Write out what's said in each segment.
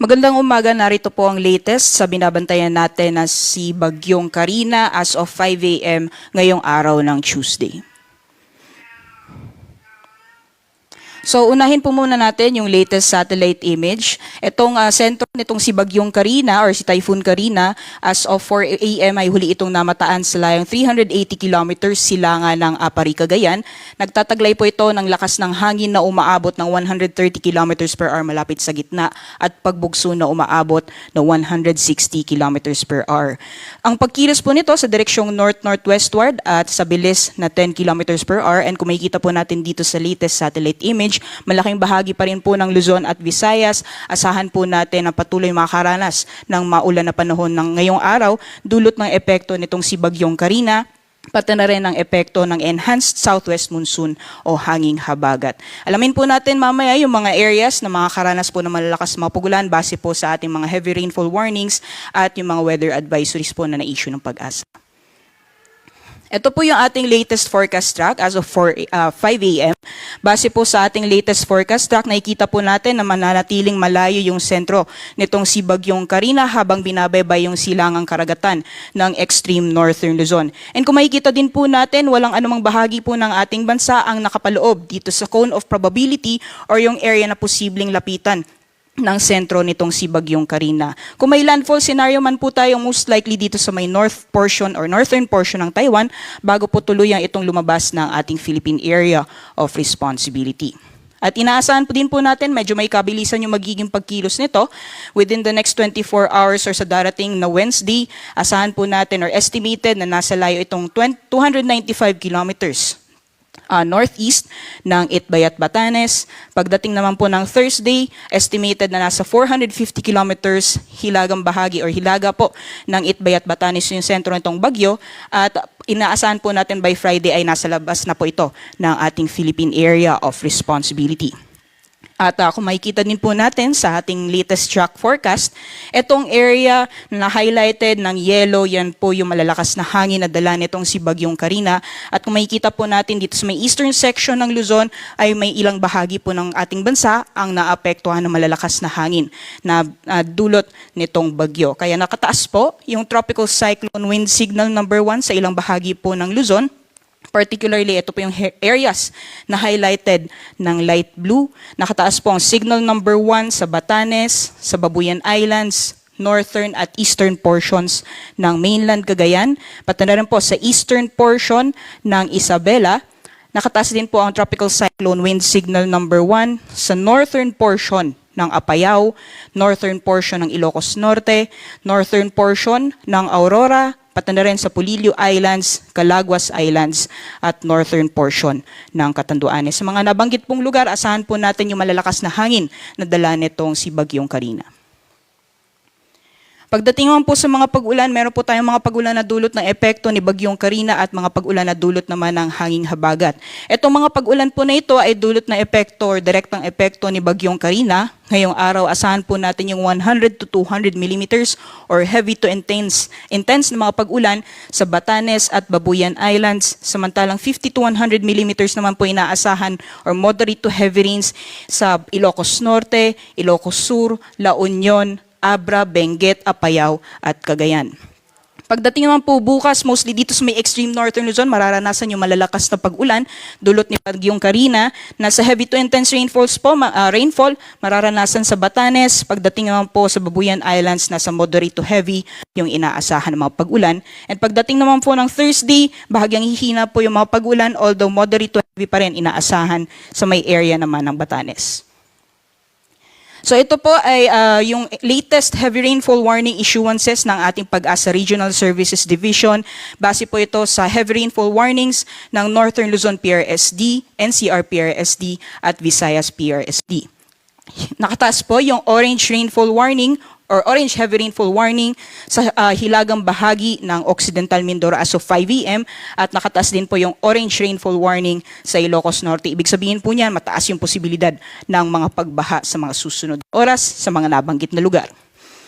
Magandang umaga, narito po ang latest sa binabantayan natin na si Bagyong Karina as of 5 a.m. ngayong araw ng Tuesday. So unahin po muna natin yung latest satellite image. Itong sentro nitong si Bagyong Karina or si Typhoon Karina as of 4 a.m. ay huli itong namataan sa layong 380 kilometers silangan ng Apari, Cagayan. Nagtataglay po ito ng lakas ng hangin na umaabot ng 130 kilometers per hour malapit sa gitna at pagbugso na umaabot ng 160 kilometers per hour. Ang pagkilos po nito sa direksyong north-northwestward at sa bilis na 10 kilometers per hour, and kung makikita po natin dito sa latest satellite image, malaking bahagi pa rin po ng Luzon at Visayas. Asahan po natin na patuloy makaranas ng maulan na panahon ng ngayong araw, dulot ng epekto nitong si Bagyong Karina, pati na rin ang epekto ng enhanced southwest monsoon o hanging habagat. Alamin po natin mamaya yung mga areas na makakaranas po ng malalakas mga pagulan base po sa ating mga heavy rainfall warnings at yung mga weather advisories po na na-issue ng Pag-asa. Ito po yung ating latest forecast track as of 5 a.m. Base po sa ating latest forecast track, nakikita po natin na mananatiling malayo yung sentro nitong si Bagyong Karina habang binabaybay yung silangang karagatan ng extreme northern Luzon. And kung makikita din po natin, walang anumang bahagi po ng ating bansa ang nakapaloob dito sa cone of probability or yung area na posibleng lapitan ng sentro nitong si Bagyong Karina. Kung may landfall scenario man po tayo, most likely dito sa may north portion or northern portion ng Taiwan bago po tuluyang itong lumabas ng ating Philippine Area of Responsibility. At inaasahan po din po natin, medyo may kabilisan yung magiging pagkilos nito within the next 24 hours or sa darating na Wednesday. Asahan po natin or estimated na nasa layo itong 295 kilometers northeast ng Itbayat, Batanes. Pagdating naman po ng Thursday, estimated na nasa 450 kilometers hilagang bahagi or hilaga po ng Itbayat, Batanes yung sentro nitong bagyo, at inaasahan po natin by Friday ay nasa labas na po ito ng ating Philippine Area of Responsibility. At kung makikita din po natin sa ating latest track forecast, itong area na highlighted ng yellow, yan po yung malalakas na hangin na dala nitong si Bagyong Karina. At kung makikita po natin dito sa may eastern section ng Luzon, ay may ilang bahagi po ng ating bansa ang naapektuhan ng malalakas na hangin na dulot nitong bagyo. Kaya nakataas po yung tropical cyclone wind signal number 1 sa ilang bahagi po ng Luzon. Particularly, ito po yung areas na highlighted ng light blue. Nakataas po ang signal number 1 sa Batanes, sa Babuyan Islands, northern at eastern portions ng mainland Cagayan. Pati na rin po sa eastern portion ng Isabela. Nakataas din po ang tropical cyclone wind signal number 1 sa northern portion ng Apayao, northern portion ng Ilocos Norte, northern portion ng Aurora, pati na rin sa Polillo Islands, Calaguas Islands, at northern portion ng Catanduanes. Sa mga nabanggit pong lugar, asahan po natin yung malalakas na hangin na dala nitong si Bagyong Karina. Pagdating naman po sa mga pag-ulan, meron po tayong mga pag-ulan na dulot ng epekto ni Bagyong Karina at mga pag-ulan na dulot naman ng hanging habagat. Itong mga pag-ulan po na ito ay dulot ng epekto or direktang epekto ni Bagyong Karina. Ngayong araw, asahan po natin yung 100 to 200 millimeters or heavy to intense na mga pag-ulan sa Batanes at Babuyan Islands. Samantalang 50 to 100 millimeters naman po inaasahan or moderate to heavy rains sa Ilocos Norte, Ilocos Sur, La Union, Abra, Benguet, Apayao at Cagayan. Pagdating naman po bukas, mostly dito sa may extreme northern Luzon, mararanasan yung malalakas na pag-ulan dulot ni Bagyong Karina. Nasa heavy to intense rainfall mararanasan sa Batanes. Pagdating naman po sa Babuyan Islands, nasa moderate to heavy yung inaasahan ng mga pag-ulan. And pagdating naman po ng Thursday, bahagyang hihina po yung mga pag-ulan, although moderate to heavy pa rin inaasahan sa may area naman ng Batanes. So ito po ay yung latest heavy rainfall warning issuances ng ating Pag-asa Regional Services Division. Base po ito sa heavy rainfall warnings ng Northern Luzon PRSD, NCR PRSD at Visayas PRSD. Nakataas po yung orange rainfall warning or orange heavy rainfall warning sa hilagang bahagi ng Occidental Mindoro as of 5 a.m. at nakataas din po yung orange rainfall warning sa Ilocos Norte. Ibig sabihin po niyan, mataas yung posibilidad ng mga pagbaha sa mga susunod oras sa mga nabanggit na lugar.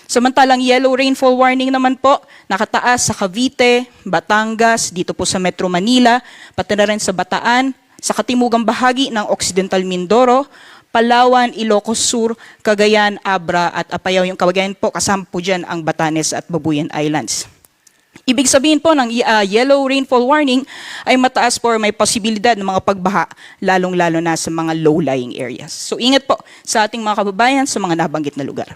Samantalang yellow rainfall warning naman po, nakataas sa Cavite, Batangas, dito po sa Metro Manila, pati na rin sa Bataan, sa katimugang bahagi ng Occidental Mindoro, Palawan, Ilocos Sur, Cagayan, Abra at Apayao. Yung Cagayan po, kasama po dyan ang Batanes at Babuyan Islands. Ibig sabihin po ng yellow rainfall warning ay mataas po, may posibilidad ng mga pagbaha, lalong-lalo na sa mga low-lying areas. So ingat po sa ating mga kababayan sa mga nabanggit na lugar.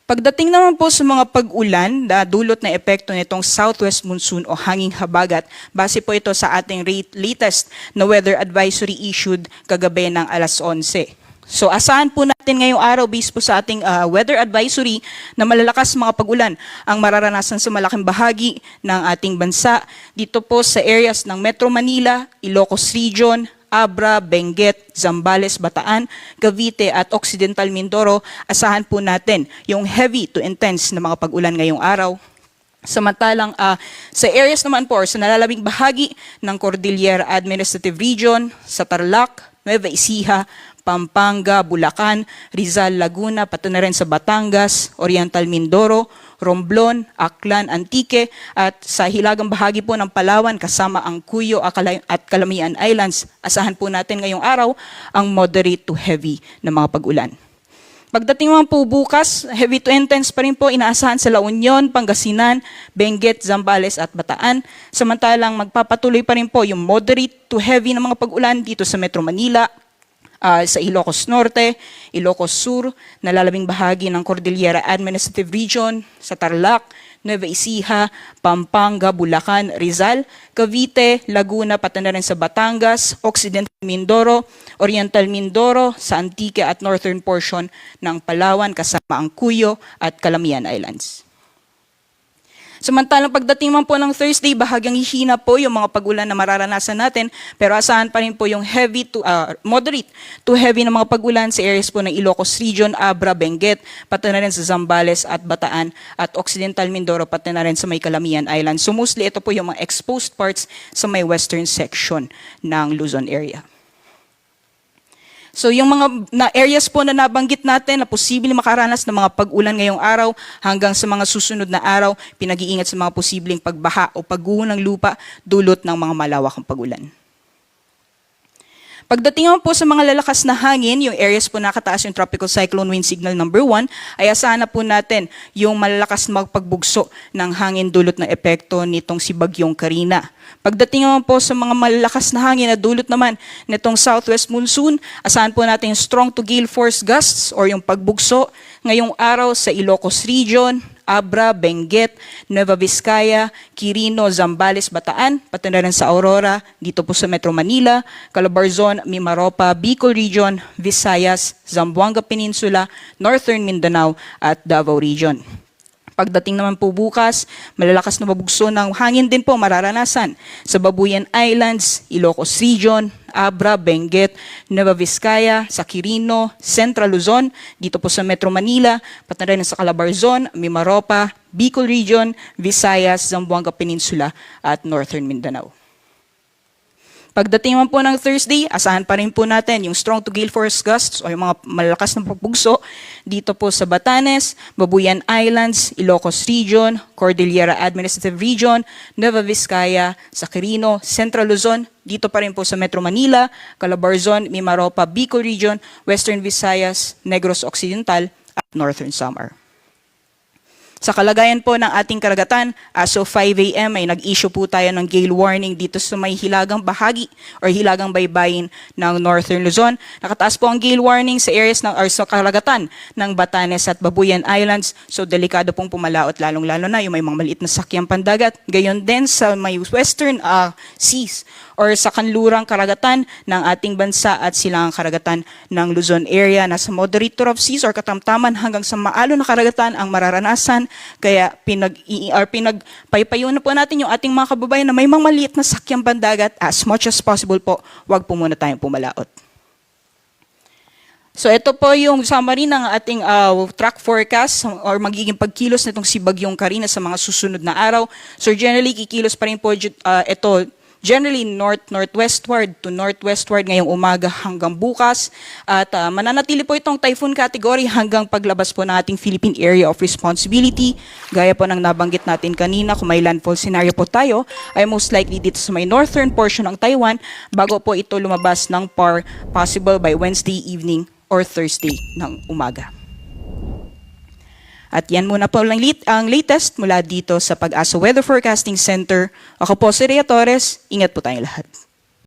Pagdating naman po sa mga pag-ulan na dulot na epekto nitong southwest monsoon o hanging habagat, base po ito sa ating latest na weather advisory issued kagabi ng alas 11. So asahan po natin ngayong araw based po sa ating weather advisory na malalakas mga pag-ulan ang mararanasan sa malaking bahagi ng ating bansa. Dito po sa areas ng Metro Manila, Ilocos Region, Abra, Benguet, Zambales, Bataan, Cavite at Occidental Mindoro, asahan po natin yung heavy to intense na mga pag-ulan ngayong araw. Samantalang sa areas naman po, sa nalalabing bahagi ng Cordillera Administrative Region, sa Tarlac, Nueva Ecija, Pampanga, Bulacan, Rizal, Laguna, pati na rin sa Batangas, Oriental Mindoro, Romblon, Aklan, Antique, at sa hilagang bahagi po ng Palawan kasama ang Cuyo at Calamian Islands, asahan po natin ngayong araw ang moderate to heavy na mga pag-ulan. Pagdating naman po bukas, heavy to intense pa rin po inaasahan sa La Union, Pangasinan, Benguet, Zambales at Bataan. Samantalang magpapatuloy pa rin po yung moderate to heavy na mga pag-ulan dito sa Metro Manila, sa Ilocos Norte, Ilocos Sur, nalalabing bahagi ng Cordillera Administrative Region, sa Tarlac, Nueva Ecija, Pampanga, Bulacan, Rizal, Cavite, Laguna, pati na rin sa Batangas, Occidental Mindoro, Oriental Mindoro, sa Antique at northern portion ng Palawan kasama ang Cuyo at Calamian Islands. Samantalang pagdating man po ng Thursday, bahagyang hihina po yung mga pag-ulan na mararanasan natin, pero asahan pa rin po yung heavy to moderate to heavy na mga pag-ulan sa areas po ng Ilocos Region, Abra, Benguet, pati na rin sa Zambales at Bataan at Occidental Mindoro, pati na rin sa may Calamian Islands. So mostly ito po yung mga exposed parts sa may western section ng Luzon area. So yung mga areas po na nabanggit natin na posibleng makaranas ng mga pag-ulan ngayong araw hanggang sa mga susunod na araw, pinag-iingat sa mga posibleng pagbaha o pagguho ng lupa dulot ng mga malawakang pag-ulan. Pagdating naman po sa mga lalakas na hangin, yung areas po nakataas yung tropical cyclone wind signal number 1, ay asahan na po natin yung malalakas na magpagbugso ng hangin dulot na epekto nitong si Bagyong Karina. Pagdating naman po sa mga malalakas na hangin na dulot naman nitong southwest monsoon, asahan po natin yung strong to gale force gusts or yung pagbugso ngayong araw sa Ilocos Region, Abra, Benguet, Nueva Vizcaya, Quirino, Zambales, Bataan, pati na rin sa Aurora, dito po sa Metro Manila, Calabarzon, Mimaropa, Bicol Region, Visayas, Zamboanga Peninsula, Northern Mindanao at Davao Region. Pagdating naman po bukas, malalakas na mabugso ng hangin din po mararanasan sa Babuyan Islands, Ilocos Region, Abra, Benguet, Nueva Vizcaya, sa Quirino, Central Luzon, dito po sa Metro Manila, pati na rin sa Calabarzon, Mimaropa, Bicol Region, Visayas, Zamboanga Peninsula at Northern Mindanao. Pagdating man po ng Thursday, asahan pa rin po natin yung strong to gale force gusts o yung mga malalakas na pagbugso dito po sa Batanes, Babuyan Islands, Ilocos Region, Cordillera Administrative Region, Nueva Vizcaya, sa Quirino, Central Luzon, dito pa rin po sa Metro Manila, Calabarzon, Mimaropa, Bicol Region, Western Visayas, Negros Occidental at Northern Samar. Sa kalagayan po ng ating karagatan, as of 5 a.m. ay nag-issue po tayo ng gale warning dito sa may hilagang bahagi or hilagang baybayin ng Northern Luzon. Nakataas po ang gale warning sa areas or sa karagatan ng Batanes at Babuyan Islands. So delikado pong pumalaot lalong-lalo na yung may mga maliit na sakyang pandagat. Gayon din sa may western seas or sa kanlurang karagatan ng ating bansa at silangang karagatan ng Luzon area. Nasa moderate to rough seas or katamtaman hanggang sa maalon na karagatan ang mararanasan. Kaya pinagpaypayo na po natin yung ating mga kababayan na may mga maliit na sakyang pandagat. As much as possible po, wag po muna tayong pumalaot. So ito po yung summary ng ating track forecast or magiging pagkilos nitong si Bagyong Karina sa mga susunod na araw. So generally, kikilos pa rin po ito generally north-northwestward to northwestward ngayong umaga hanggang bukas. At mananatili po itong typhoon category hanggang paglabas po ng ating Philippine Area of Responsibility. Gaya po ng nabanggit natin kanina, kung may landfall scenario po tayo, ay most likely dito sa may northern portion ng Taiwan bago po ito lumabas ng PAR, possible by Wednesday evening or Thursday ng umaga. At yan muna po ang latest mula dito sa Pag-asa Weather Forecasting Center. Ako po si Rhea Torres. Ingat po tayong lahat.